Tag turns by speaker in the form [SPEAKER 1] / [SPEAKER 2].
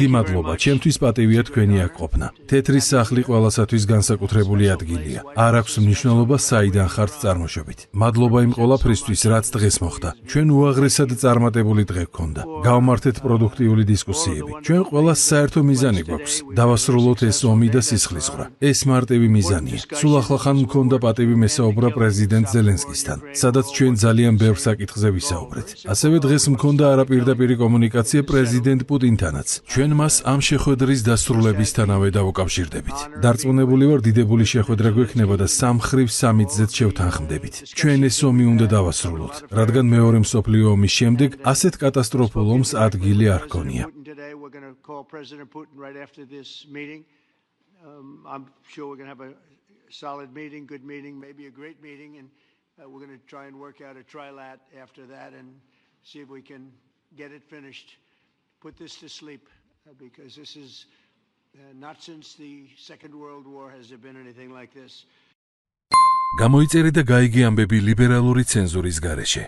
[SPEAKER 1] მადლობა, ჩემთვის პატივია თქვენი აქ ყოფნა. თეთრი სახლი ყველასათვის განსაკუთრებული ადგილია. არ აქვს მნიშვნელობა საიდან ხართ წარმოშობით. მადლობა იმ ყველაფრისთვის, რაც დღეს მოხდა. ჩვენ უაღრესად წარმატებული დღე გქონდა. გავმართეთ პროდუქტიული დისკუსიები. ჩვენ ყველას საერთო მიზანი გვაქვს. დავასრულოთ ეს ომი და სისხლისღვრა. ეს მარტივი მიზანია. სულ ახლახან მქონდა პატივი მესაუბრა პრეზიდენტ ზელენსკისთან, სადაც ჩვენ ძალიან ბევრ საკითხზე ვისაუბრეთ. ასევე დღეს მქონდა არაპირდაპირი კომუნიკაცია პრეზიდენტ პუტინთანაც. ჩვენ მას ამ შეხვედრის დასრულებისთანავე დავუკავშირდებით. დარწმუნებული ვარ, დიდებული შეხვედრა გვექნება და სამხრივ სამიწზეც შევთანხმდებით. ჩვენ ეს ომი უნდა დავასრულოთ, რადგან მეორე მსოფლიო ომის შემდეგ ასეთ კატასტროფულ ომს ადგილი არ ჰქონია.
[SPEAKER 2] I'm sure we're going to have a solid meeting, good meeting, maybe a great meeting, and we're going to try and work out a trilat after that and see if we can get it finished, put this to sleep, because this is not since the Second World War has there been anything like this.
[SPEAKER 1] გამოიწერე და გაიგე ამბები ლიბერალური ცენზურის გარეშე.